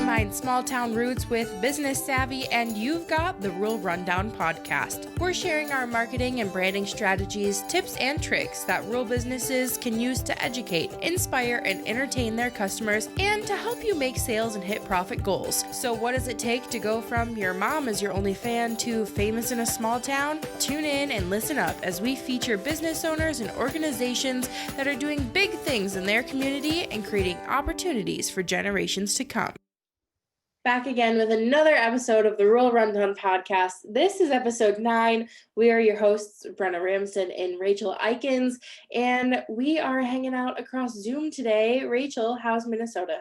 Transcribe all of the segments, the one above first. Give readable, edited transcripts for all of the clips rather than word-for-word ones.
combine small town roots with business savvy, and you've got the Rural Rundown podcast. We're sharing our marketing and branding strategies, tips, and tricks that rural businesses can use to educate, inspire, and entertain their customers, and to help you make sales and hit profit goals. So what does it take to go from your mom is your only fan to famous in a small town? Tune in and listen up as we feature business owners and organizations that are doing big things in their community and creating opportunities for generations to come. Back again with another episode of the Rural Rundown podcast. This is episode 9. We are your hosts, Brenna Ramsden and Rachel Aeikens, and we are hanging out across Zoom today. Rachel, how's Minnesota?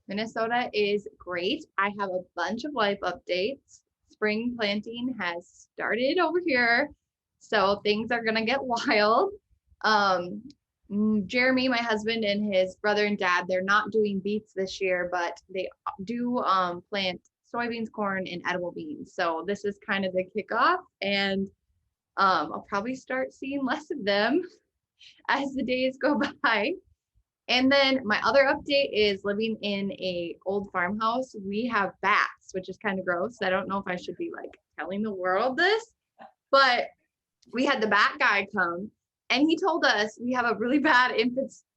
Minnesota is great. I have a bunch of life updates. Spring planting has started over here, so things are gonna get wild. Jeremy, my husband, and his brother and dad, they're not doing beets this year, but they do plant soybeans, corn, and edible beans. So this is kind of the kickoff, and I'll probably start seeing less of them as the days go by. And then my other update is living in a old farmhouse. We have bats, which is kind of gross. I don't know if I should be like telling the world this, but we had the bat guy come. And he told us we have a really bad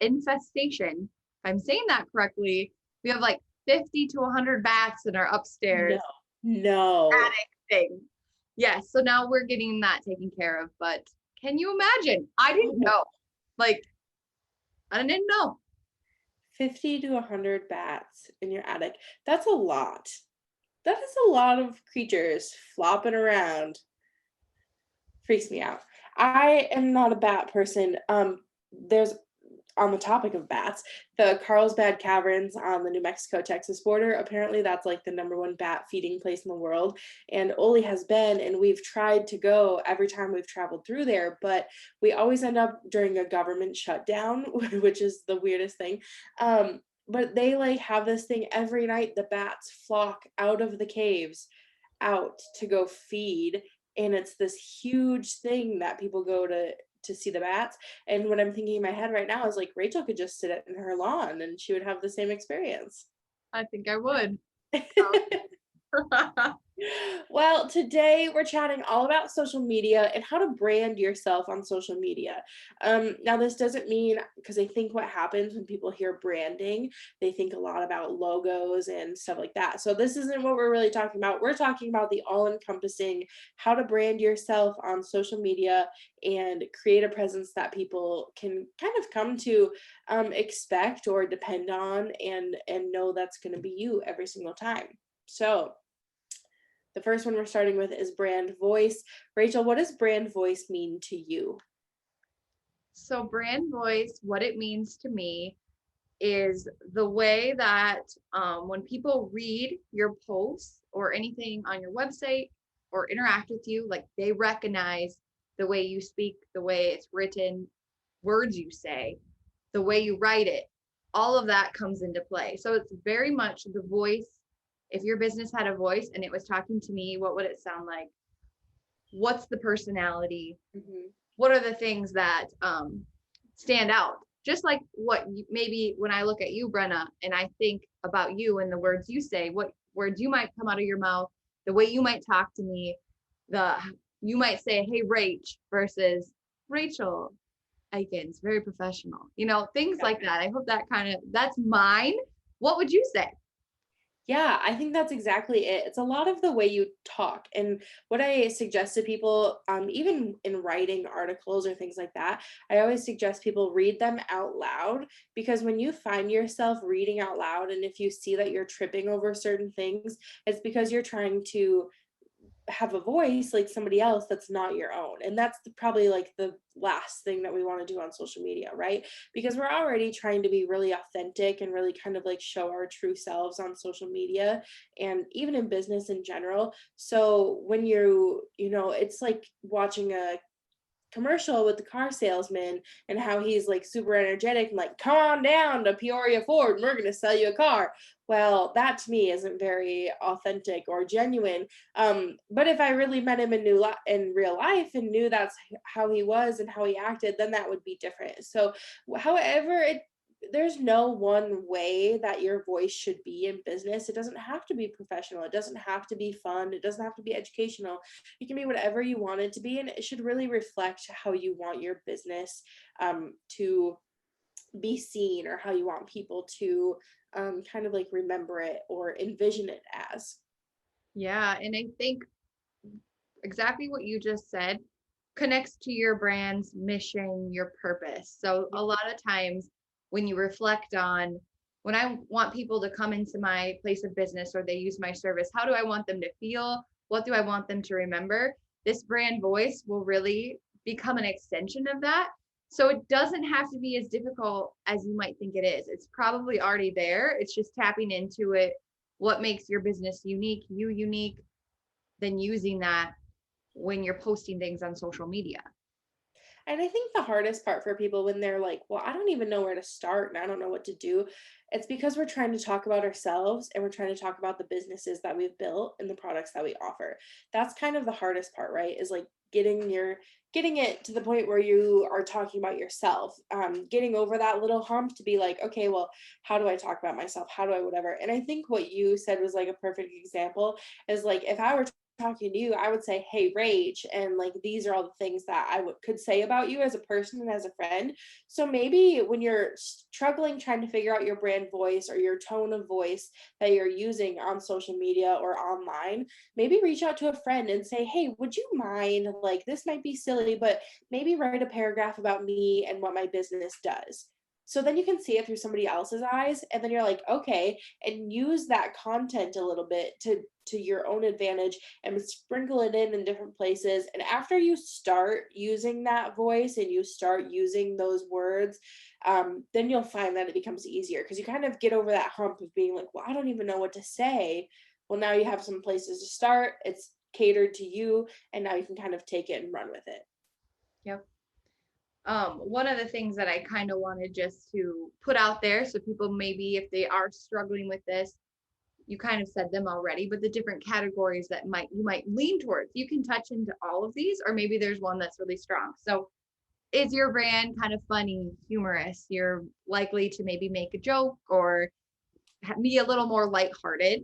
infestation. If I'm saying that correctly, we have like 50 to 100 bats in our upstairs No. attic thing. Yes, so now we're getting that taken care of. But can you imagine? I didn't know. Like, I didn't know. 50 to 100 bats in your attic. That's a lot. That is a lot of creatures flopping around. Freaks me out. I am not a bat person. There's, on the topic of bats, the Carlsbad Caverns on the New Mexico-Texas border, apparently that's like the #1 bat feeding place in the world. And Oli has been, and we've tried to go every time we've traveled through there, but we always end up during a government shutdown, which is the weirdest thing. But they like have this thing every night, the bats flock out of the caves out to go feed. And it's this huge thing that people go to see the bats. And what I'm thinking in my head right now is like Rachel could just sit in her lawn and she would have the same experience. I think I would. Well, today we're chatting all about social media and how to brand yourself on social media. Now, this doesn't mean, because I think what happens when people hear branding, they think a lot about logos and stuff like that. So this isn't what we're really talking about. We're talking about the all-encompassing how to brand yourself on social media and create a presence that people can kind of come to expect or depend on and know that's going to be you every single time. So the first one we're starting with is brand voice. Rachel, what does brand voice mean to you? So brand voice, what it means to me is the way that when people read your posts or anything on your website or interact with you, like they recognize the way you speak, the way it's written, words you say, the way you write it, all of that comes into play. So it's very much the voice. If your business had a voice and it was talking to me, what would it sound like? What's the personality? Mm-hmm. What are the things that stand out? Just like what maybe when I look at you, Brenna, and I think about you and the words you say, what words you might come out of your mouth, the way you might talk to me, you might say, "Hey, Rach," versus Rachel Aeikens, very professional. Things like that. I hope that's mine. What would you say? Yeah, I think that's exactly it. It's a lot of the way you talk. And what I suggest to people, even in writing articles or things like that, I always suggest people read them out loud, because when you find yourself reading out loud, and if you see that you're tripping over certain things, it's because you're trying to have a voice like somebody else that's not your own. And that's probably like the last thing that we want to do on social media, right? Because we're already trying to be really authentic and really kind of like show our true selves on social media and even in business in general. So when it's like watching a commercial with the car salesman and how he's like super energetic and like, come on down to Peoria Ford and we're going to sell you a car. Well, that to me isn't very authentic or genuine. But if I really met him in real life and knew that's how he was and how he acted, then that would be different. So however there's no one way that your voice should be in business. It doesn't have to be professional. It doesn't have to be fun. It doesn't have to be educational. It can be whatever you want it to be, and it should really reflect how you want your business to be seen, or how you want people to kind of like remember it or envision it as. Yeah, and I think exactly what you just said connects to your brand's mission, your purpose. So a lot of times when you reflect on when I want people to come into my place of business or they use my service, how do I want them to feel? What do I want them to remember? This brand voice will really become an extension of that. So it doesn't have to be as difficult as you might think it is. It's probably already there. It's just tapping into it. What makes your business unique, you unique, then using that when you're posting things on social media. And I think the hardest part for people when they're like, well, I don't even know where to start and I don't know what to do, it's because we're trying to talk about ourselves and we're trying to talk about the businesses that we've built and the products that we offer. That's kind of the hardest part, right? Is like getting it to the point where you are talking about yourself, getting over that little hump to be like, okay, well, how do I talk about myself? How do I whatever? And I think what you said was like a perfect example, is like if I were talking to you, I would say, hey, Rach, and like these are all the things that could say about you as a person and as a friend. So maybe when you're struggling trying to figure out your brand voice or your tone of voice that you're using on social media or online, maybe reach out to a friend and say, hey, would you mind, like this might be silly, but maybe write a paragraph about me and what my business does. So then you can see it through somebody else's eyes, and then you're like, okay, and use that content a little bit to your own advantage and sprinkle it in different places. And after you start using that voice and you start using those words, then you'll find that it becomes easier because you kind of get over that hump of being like, well, I don't even know what to say. Well, now you have some places to start. It's catered to you, and now you can kind of take it and run with it. Yep. One of the things that I kind of wanted just to put out there so people maybe if they are struggling with this, you kind of said them already, but the different categories that might you might lean towards. You can touch into all of these, or maybe there's one that's really strong. So is your brand kind of funny, humorous? You're likely to maybe make a joke or be a little more lighthearted.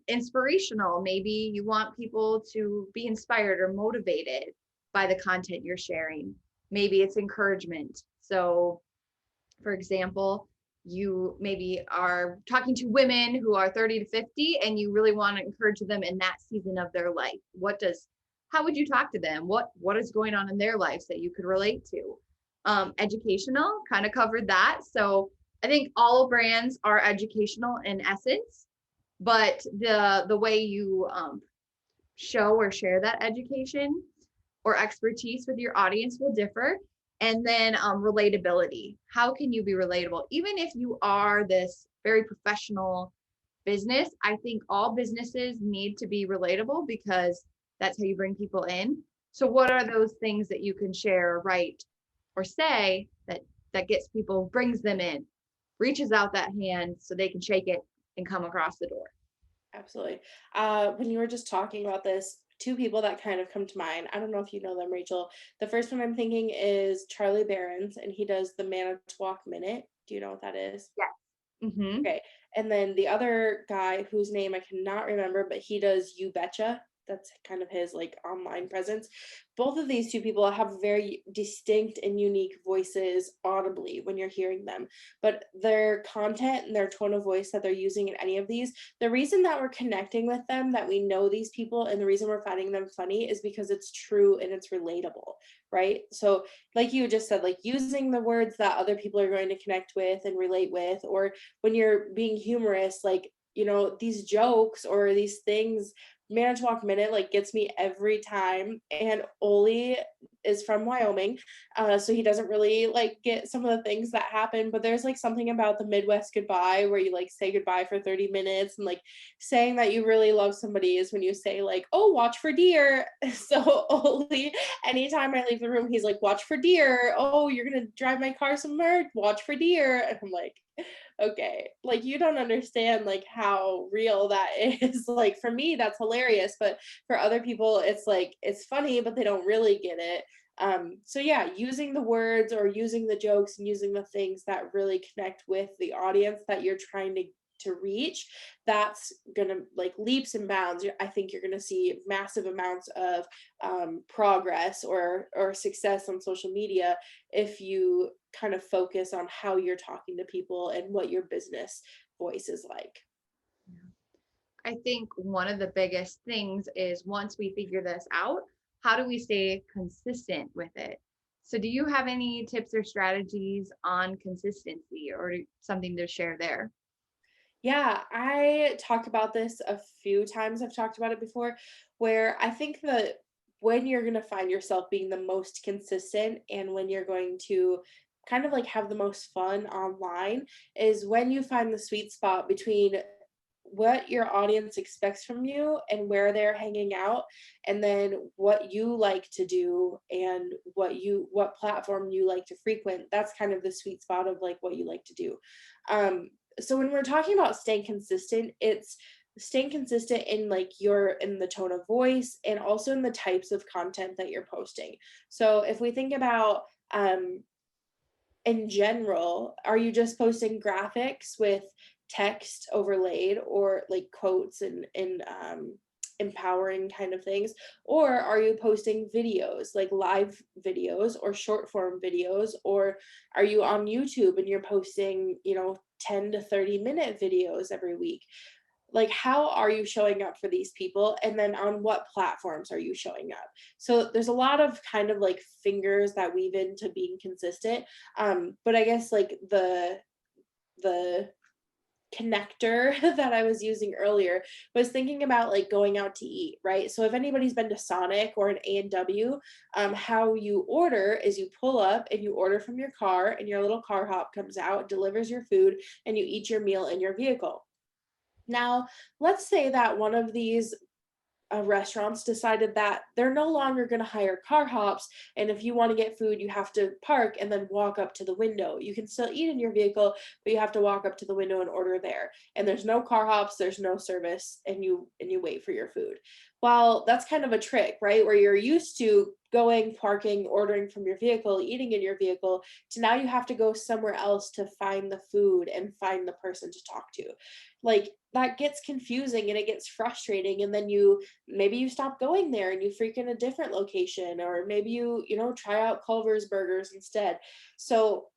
Inspirational. Maybe you want people to be inspired or motivated by the content you're sharing. Maybe it's encouragement. So, for example, you maybe are talking to women who are 30 to 50 and you really want to encourage them in that season of their life. How would you talk to them? What is going on in their lives that you could relate to? Educational, kind of covered that. So I think all brands are educational in essence, but the way you show or share that education or expertise with your audience will differ. And then relatability. How can you be relatable? Even if you are this very professional business, I think all businesses need to be relatable because that's how you bring people in. So what are those things that you can share, write, or say that gets people, brings them in, reaches out that hand so they can shake it and come across the door? Absolutely. When you were just talking about this, two people that kind of come to mind. I don't know if you know them, Rachel. The first one I'm thinking is Charlie Barron's, and he does the Manitowoc Minute. Do you know what that is? Yeah. Mm-hmm. Okay. And then the other guy whose name I cannot remember, but he does You Betcha. That's kind of his like online presence. Both of these two people have very distinct and unique voices audibly when you're hearing them. But their content and their tone of voice that they're using in any of these, the reason that we're connecting with them, that we know these people, and the reason we're finding them funny is because it's true and it's relatable, right? So, like you just said, like using the words that other people are going to connect with and relate with, or when you're being humorous, like, these jokes or these things, Manitowoc Minute like gets me every time. And Oli is from Wyoming, so he doesn't really like get some of the things that happen. But there's like something about the Midwest goodbye where you like say goodbye for 30 minutes, and like saying that you really love somebody is when you say like, "Oh, watch for deer." So Oli, anytime I leave the room, he's like, "Watch for deer." "Oh, you're gonna drive my car somewhere? Watch for deer." And I'm like, okay, like you don't understand like how real that is. Like for me that's hilarious, but for other people it's like it's funny but they don't really get it. So yeah, using the words or using the jokes and using the things that really connect with the audience that you're trying to reach, that's gonna like leaps and bounds. I think you're gonna see massive amounts of progress or success on social media if you kind of focus on how you're talking to people and what your business voice is like. I think one of the biggest things is once we figure this out, how do we stay consistent with it? So, do you have any tips or strategies on consistency or something to share there? Yeah, I talk about this a few times. I've talked about it before, where I think that when you're going to find yourself being the most consistent and when you're going to kind of like have the most fun online is when you find the sweet spot between what your audience expects from you and where they're hanging out, and then what you like to do and what platform you like to frequent. That's kind of the sweet spot of like what you like to do. So when we're talking about staying consistent, it's staying consistent in like your in the tone of voice and also in the types of content that you're posting. So if we think about in general, are you just posting graphics with text overlaid or like quotes and empowering kind of things? Or are you posting videos, like live videos or short form videos? Or are you on YouTube and you're posting, 10 to 30-minute videos every week? Like, how are you showing up for these people, and then on what platforms are you showing up? So there's a lot of kind of like fingers that weave into being consistent. But I guess like the connector that I was using earlier was thinking about like going out to eat, right? So if anybody's been to Sonic or an A&W, how you order is you pull up and you order from your car, and your little car hop comes out, delivers your food, and you eat your meal in your vehicle. Now, let's say that one of these restaurants decided that they're no longer going to hire car hops. And if you want to get food, you have to park and then walk up to the window. You can still eat in your vehicle, but you have to walk up to the window and order there. And there's no car hops, there's no service, and you wait for your food. Well, that's kind of a trick, right? Where you're used to going, parking, ordering from your vehicle, eating in your vehicle, to now you have to go somewhere else to find the food and find the person to talk to. Like that gets confusing and it gets frustrating, and then maybe you stop going there and you frequent a different location, or maybe try out Culver's burgers instead. So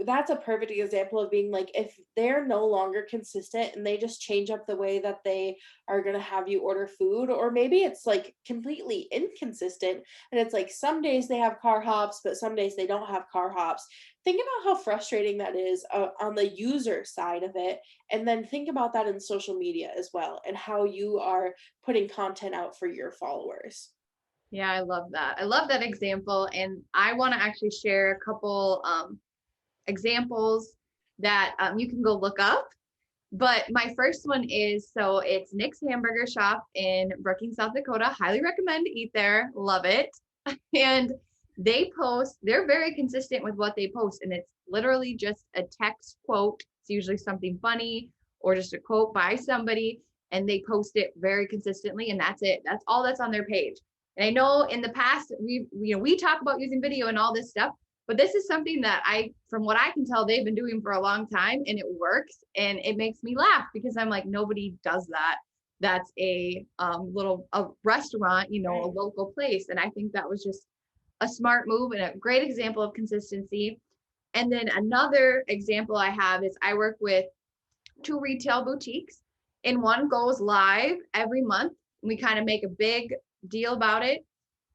that's a perfect example of being like, if they're no longer consistent and they just change up the way that they are going to have you order food, or maybe it's like completely inconsistent and it's like some days they have car hops but some days they don't have car hops. Think about how frustrating that is on the user side of it, and then think about that in social media as well and how you are putting content out for your followers. Yeah, I love that. I love that example. And I want to actually share a couple examples that you can go look up. But my first one is so it's Nick's Hamburger Shop in Brookings, South Dakota. Highly recommend to eat there. Love it. And they're very consistent with what they post. And it's literally just a text quote. It's usually something funny or just a quote by somebody. And they post it very consistently. And that's it. That's all that's on their page. And I know in the past we talk about using video and all this stuff, but this is something that from what I can tell, they've been doing for a long time and it works. And it makes me laugh because I'm like, nobody does that. That's a restaurant, a Right. local place. And I think that was just a smart move and a great example of consistency. And then another example I have is I work with two retail boutiques, and one goes live every month. We kind of make a big deal about it.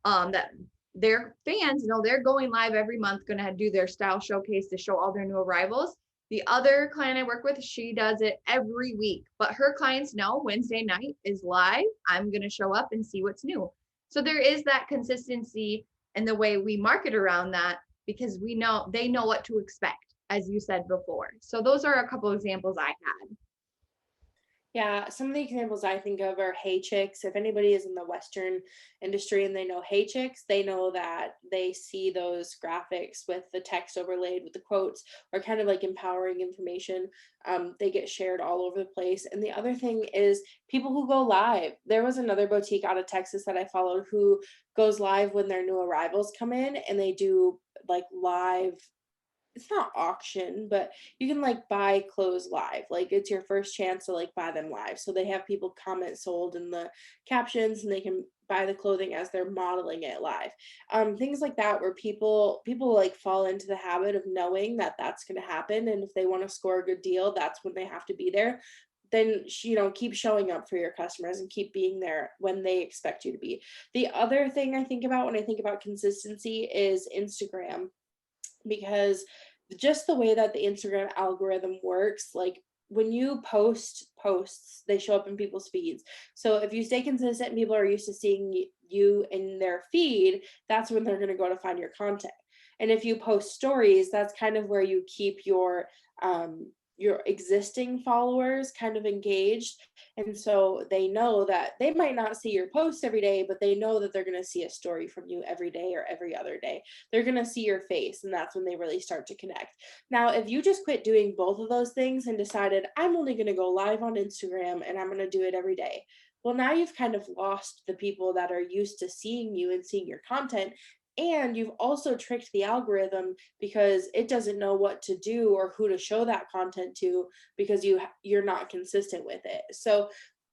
That their fans, they're going live every month, going to do their style showcase to show all their new arrivals. The other client I work with, she does it every week, but her clients know Wednesday night is live. I'm going to show up and see what's new. So there is that consistency in the way we market around that because we know they know what to expect, as you said before. So those are a couple examples I had. Yeah, some of the examples I think of are Hey Chicks. If anybody is in the Western industry and they know Hey Chicks, they know that they see those graphics with the text overlaid with the quotes or kind of like empowering information. They get shared all over the place. And the other thing is people who go live. There was another boutique out of Texas that I followed who goes live when their new arrivals come in and they do like live, it's not auction, but you can like buy clothes live. Like it's your first chance to like buy them live. So they have people comment sold in the captions and they can buy the clothing as they're modeling it live. Things like that where people like fall into the habit of knowing that that's going to happen. And if they want to score a good deal, that's when they have to be there. Then keep showing up for your customers and keep being there when they expect you to be. The other thing I think about when I think about consistency is Instagram, because just the way that the Instagram algorithm works, like when you post posts, they show up in people's feeds. So if you stay consistent and people are used to seeing you in their feed, that's when they're going to go to find your content. And if you post stories, that's kind of where you keep your existing followers kind of engaged, and so they know that they might not see your posts every day, but they know that they're going to see a story from you every day or every other day. They're going to see your face, and that's when they really start to connect. Now, if you just quit doing both of those things and decided, I'm only going to go live on Instagram and I'm going to do it every day, well, now you've kind of lost the people that are used to seeing you and seeing your content. And you've also tricked the algorithm because it doesn't know what to do or who to show that content to because you're not consistent with it. So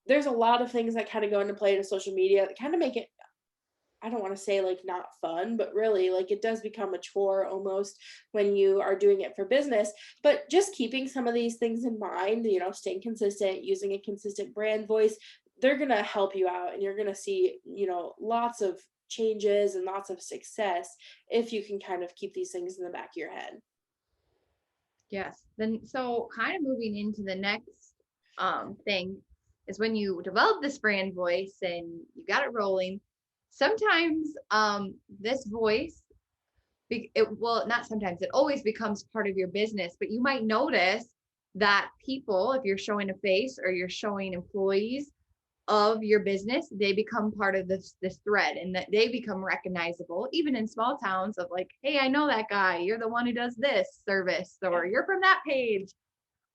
there's a lot of things that kind of go into play to social media that kind of make it, I don't want to say like not fun, but really like it does become a chore almost when you are doing it for business. But just keeping some of these things in mind, staying consistent, using a consistent brand voice, they're going to help you out and you're going to see, lots of changes and lots of success if you can kind of keep these things in the back of your head. Yes. Then, so kind of moving into the next thing is when you develop this brand voice and you got it rolling. Sometimes this voice, well, not sometimes, it always becomes part of your business, but you might notice that people, if you're showing a face or you're showing employees of your business, they become part of this thread, and that they become recognizable even in small towns of like, hey, I know that guy, you're the one who does this service, or you're from that page.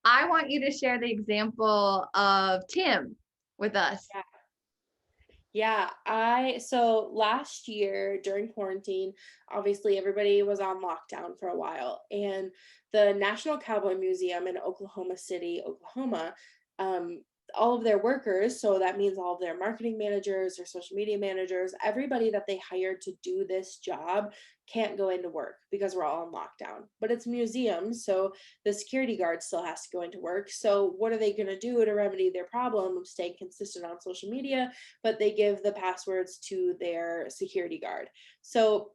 I want you to share the example of Tim with us. Yeah. Yeah, so last year during quarantine, obviously everybody was on lockdown for a while, and the National Cowboy Museum in Oklahoma City, Oklahoma, um, all of their workers, so that means all of their marketing managers or social media managers, everybody that they hired to do this job can't go into work because we're all on lockdown. But it's museums, so the security guard still has to go into work. So what are they going to do to remedy their problem of staying consistent on social media? But they give the passwords to their security guard. So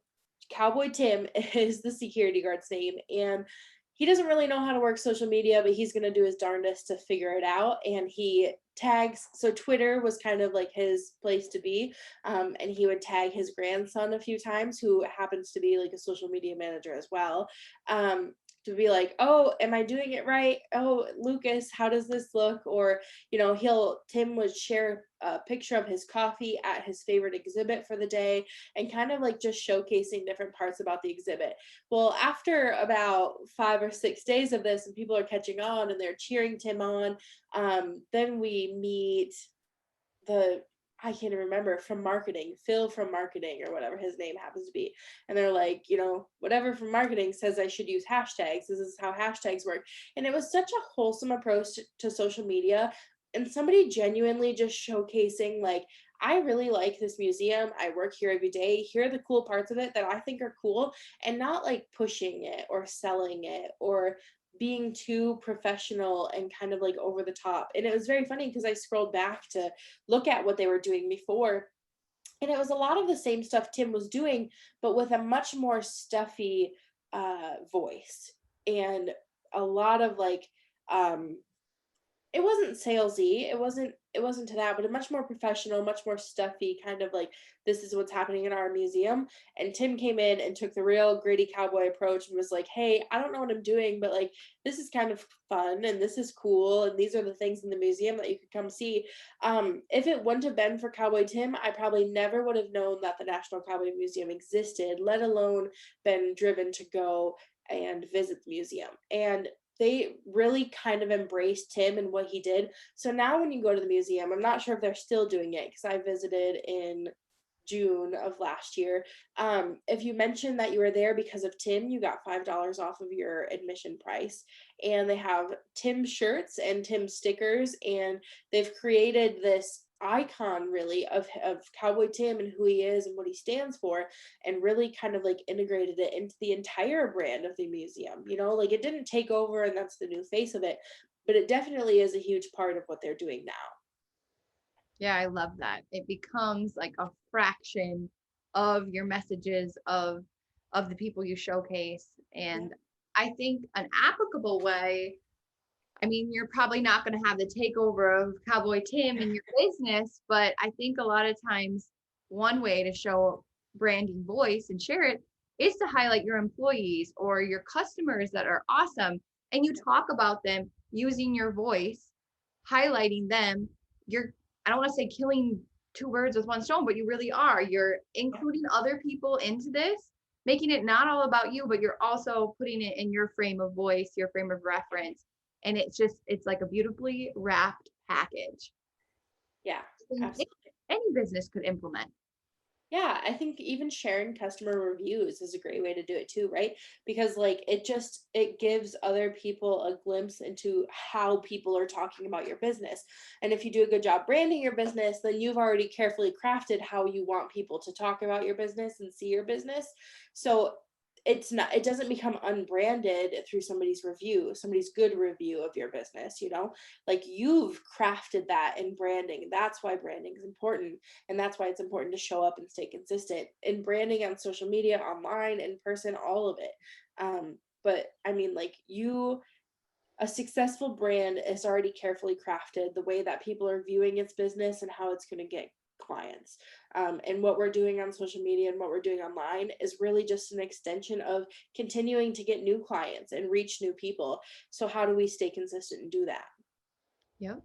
Cowboy Tim is the security guard's name, and he doesn't really know how to work social media, but he's going to do his darndest to figure it out. And he tags, so Twitter was kind of like his place to be. And he would tag his grandson a few times, who happens to be like a social media manager as well. To be like, oh, am I doing it right? Oh, Lucas, how does this look? Or, Tim would share a picture of his coffee at his favorite exhibit for the day and kind of like just showcasing different parts about the exhibit. Well, after about 5 or 6 days of this and people are catching on and they're cheering Tim on, then we meet the, I can't even remember, from marketing, Phil from marketing or whatever his name happens to be. And they're like, whatever from marketing says I should use hashtags. This is how hashtags work. And it was such a wholesome approach to social media, and somebody genuinely just showcasing like, I really like this museum. I work here every day. Here are the cool parts of it that I think are cool, and not like pushing it or selling it or being too professional and kind of like over the top. And it was very funny because I scrolled back to look at what they were doing before. And it was a lot of the same stuff Tim was doing, but with a much more stuffy voice and a lot of like, um, it wasn't salesy. It wasn't to that, but a much more professional, much more stuffy kind of like this is what's happening in our museum. And Tim came in and took the real gritty cowboy approach and was like, "Hey, I don't know what I'm doing, but like this is kind of fun and this is cool and these are the things in the museum that you could come see." If it wouldn't have been for Cowboy Tim, I probably never would have known that the National Cowboy Museum existed, let alone been driven to go and visit the museum. And they really kind of embraced him and what he did. So now when you go to the museum, I'm not sure if they're still doing it because I visited in June of last year. If you mentioned that you were there because of Tim, you got $5 off of your admission price. And they have Tim shirts and Tim stickers, and they've created this icon really of Cowboy Tim and who he is and what he stands for, and really kind of like integrated it into the entire brand of the museum. Like it didn't take over and that's the new face of it, but it definitely is a huge part of what they're doing now. Yeah, I love that. It becomes like a fraction of your messages of the people you showcase. Yeah. And I think an applicable way, I mean, you're probably not going to have the takeover of Cowboy Tim in your business, but I think a lot of times one way to show branding voice and share it is to highlight your employees or your customers that are awesome, and you talk about them using your voice, highlighting them. You're, I don't want to say killing two birds with one stone, but you really are. You're including other people into this, making it not all about you, but you're also putting it in your frame of voice, your frame of reference, and it's like a beautifully wrapped package. Yeah, I think absolutely. any business could implement. Yeah, I think even sharing customer reviews is a great way to do it too, right? Because like it gives other people a glimpse into how people are talking about your business. And if you do a good job branding your business, then you've already carefully crafted how you want people to talk about your business and see your business. So it doesn't become unbranded through somebody's good review of your business. Like you've crafted that in branding. That's why branding is important, and that's why it's important to show up and stay consistent in branding on social media, online, in person, all of it. But I mean, like a successful brand is already carefully crafted the way that people are viewing its business and how it's going to get clients. And what we're doing on social media and what we're doing online is really just an extension of continuing to get new clients and reach new people. So, how do we stay consistent and do that? Yep.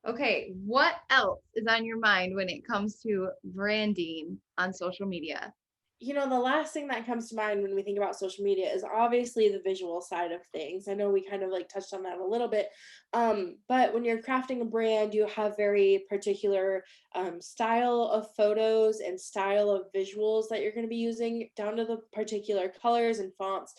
Okay, what else is on your mind when it comes to branding on social media? The last thing that comes to mind when we think about social media is obviously the visual side of things. I know we kind of like touched on that a little bit. But when you're crafting a brand, you have very particular style of photos and style of visuals that you're going to be using, down to the particular colors and fonts.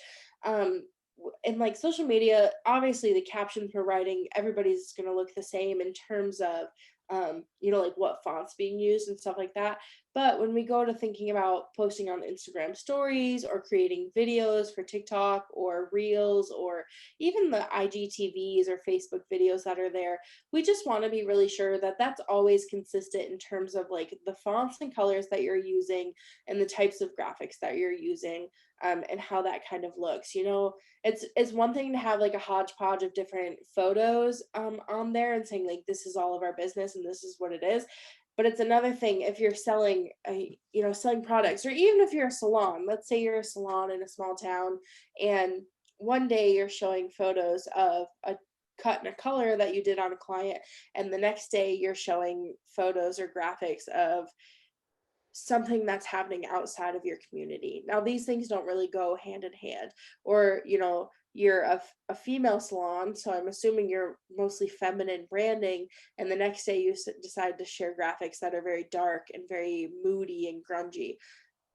And like social media, obviously the captions we're writing, everybody's going to look the same in terms of like what fonts being used and stuff like that. But when we go to thinking about posting on Instagram stories or creating videos for TikTok or Reels or even the IGTVs or Facebook videos that are there, we just want to be really sure that that's always consistent in terms of like the fonts and colors that you're using and the types of graphics that you're using, and how that kind of looks. It's one thing to have like a hodgepodge of different photos on there and saying like this is all of our business and this is what it is, but it's another thing if you're selling products, or even if you're a salon. Let's say you're a salon in a small town, and one day you're showing photos of a cut and a color that you did on a client, and the next day you're showing photos or graphics of something that's happening outside of your community. Now, these things don't really go hand in hand. Or, you're a female salon, so I'm assuming you're mostly feminine branding, and the next day you decide to share graphics that are very dark and very moody and grungy.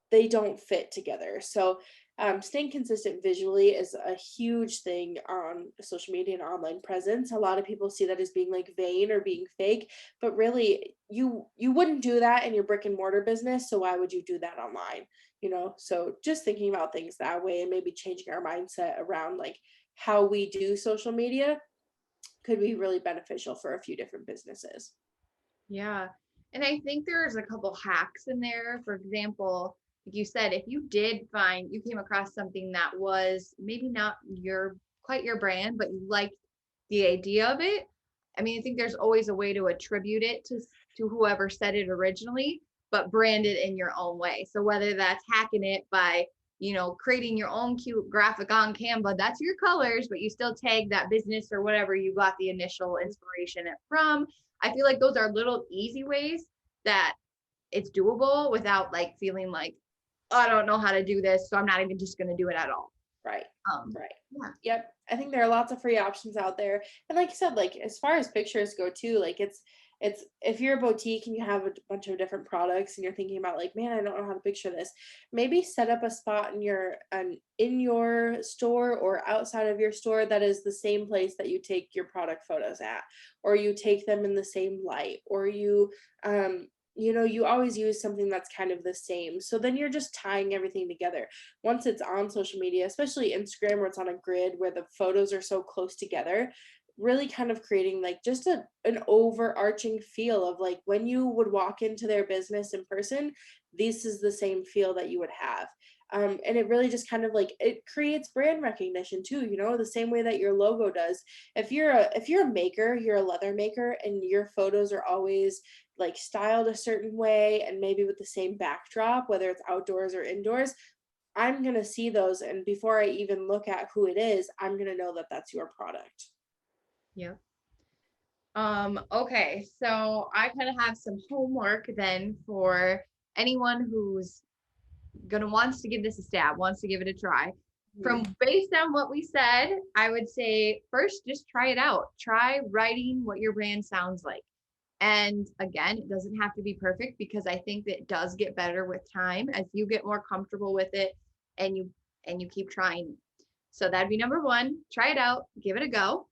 They don't fit together. So, staying consistent visually is a huge thing on social media and online presence. A lot of people see that as being like vain or being fake, but really, you wouldn't do that in your brick and mortar business. So why would you do that online? So just thinking about things that way and maybe changing our mindset around like how we do social media could be really beneficial for a few different businesses. Yeah. And I think there's a couple hacks in there. For example, like you said, if you came across something that was maybe not quite your brand, but you liked the idea of it, I mean, I think there's always a way to attribute it to whoever said it originally, but brand it in your own way. So whether that's hacking it by, creating your own cute graphic on Canva, that's your colors, but you still tag that business or whatever you got the initial inspiration from. I feel like those are little easy ways that it's doable without like feeling like, oh, I don't know how to do this, so I'm not even just going to do it at all. Right. Um, Right. yeah. Yep. I think there are lots of free options out there. And like you said, like as far as pictures go too, like it's if you're a boutique and you have a bunch of different products and you're thinking about like, man, I don't know how to picture this, maybe set up a spot in your store or outside of your store that is the same place that you take your product photos at, or you take them in the same light, or you always use something that's kind of the same. So then you're just tying everything together once it's on social media, especially Instagram where it's on a grid where the photos are so close together, really kind of creating like just an overarching feel of like when you would walk into their business in person, this is the same feel that you would have. And it really just kind of like it creates brand recognition too, the same way that your logo does. If you're a maker, you're a leather maker, and your photos are always like styled a certain way and maybe with the same backdrop, whether it's outdoors or indoors, I'm going to see those. And before I even look at who it is, I'm going to know that that's your product. Yeah. Okay, so I kind of have some homework then for anyone who's gonna wants to give this a stab, wants to give it a try. Mhm. From based on what we said, I would say first just try it out. Try writing what your brand sounds like. And again, it doesn't have to be perfect because I think that it does get better with time as you get more comfortable with it and you keep trying. So that'd be number one. Try it out, give it a go.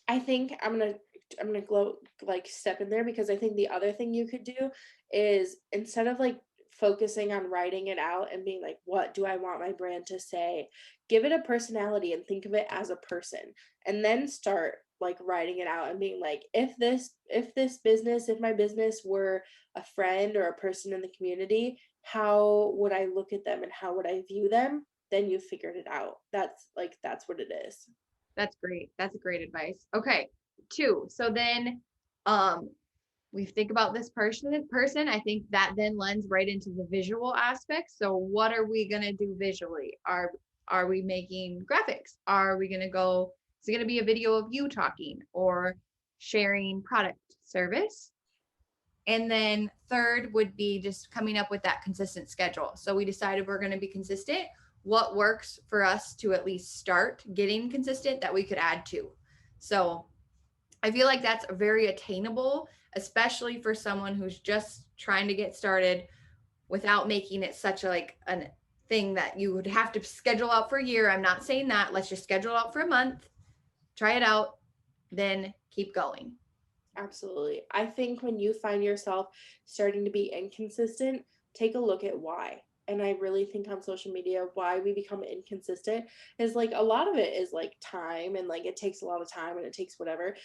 I think I'm gonna like step in there because I think the other thing you could do is instead of like focusing on writing it out and being like, what do I want my brand to say? Give it a personality and think of it as a person, and then start like writing it out and being like, if my business were a friend or a person in the community, how would I look at them and how would I view them? Then you figured it out. That's what it is. That's great. That's great advice. Okay. Two. So then um we think about this person. I think that then lends right into the visual aspect. So what are we gonna do visually? Are we making graphics? Are we gonna go, is it gonna be a video of you talking or sharing product service? And then third would be just coming up with that consistent schedule. So we decided we're going to be consistent. What works for us to at least start getting consistent that we could add to? So I feel like that's very attainable, especially for someone who's just trying to get started without making it such a like a thing that you would have to schedule out for a year. I'm not saying that. Let's just schedule out for a month, try it out, then keep going. Absolutely. I think when you find yourself starting to be inconsistent, take a look at why. And I really think on social media, why we become inconsistent is like a lot of it is like time and like it takes a lot of time and it takes whatever,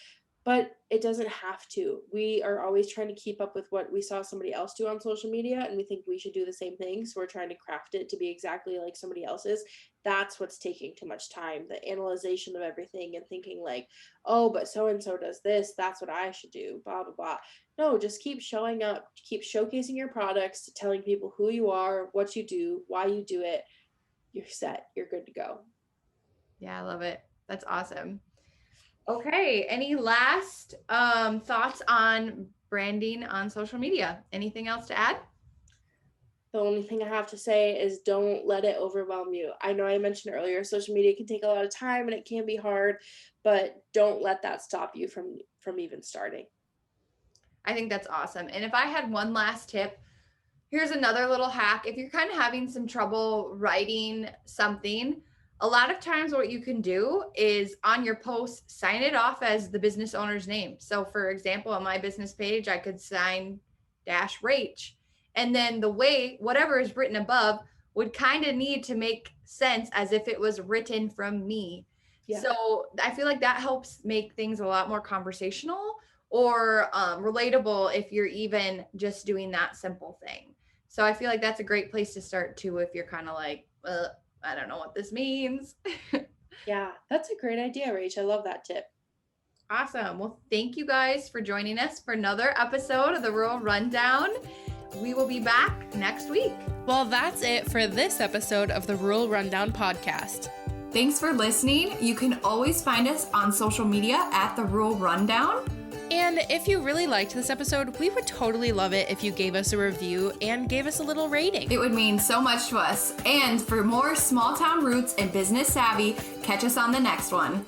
but it doesn't have to. We are always trying to keep up with what we saw somebody else do on social media, and we think we should do the same thing. So we're trying to craft it to be exactly like somebody else's. That's what's taking too much time. The analyzation of everything and thinking like, oh, but so and so does this. That's what I should do. Blah blah blah. No, just keep showing up, keep showcasing your products, telling people who you are, what you do, why you do it. You're set. You're good to go. Yeah, I love it. That's awesome. Okay. Any last thoughts on branding on social media? Anything else to add? The only thing I have to say is don't let it overwhelm you. I know I mentioned earlier social media can take a lot of time and it can be hard, but don't let that stop you from even starting. I think that's awesome. And if I had one last tip, here's another little hack. If you're kind of having some trouble writing something, a lot of times what you can do is on your post, sign it off as the business owner's name. So, for example, on my business page, I could sign dash Rach. And then the way, whatever is written above, would kind of need to make sense as if it was written from me. Yeah. So, I feel like that helps make things a lot more conversational or relatable if you're even just doing that simple thing. So I feel like that's a great place to start too if you're kind of like, I don't know what this means. Yeah, that's a great idea, Rach. I love that tip. Awesome. Well, thank you guys for joining us for another episode of the Rural Rundown. We will be back next week. Well, that's it for this episode of the Rural Rundown podcast. Thanks for listening. You can always find us on social media at the Rural Rundown. And if you really liked this episode, we would totally love it if you gave us a review and gave us a little rating. It would mean so much to us. And for more small town roots and business savvy, catch us on the next one.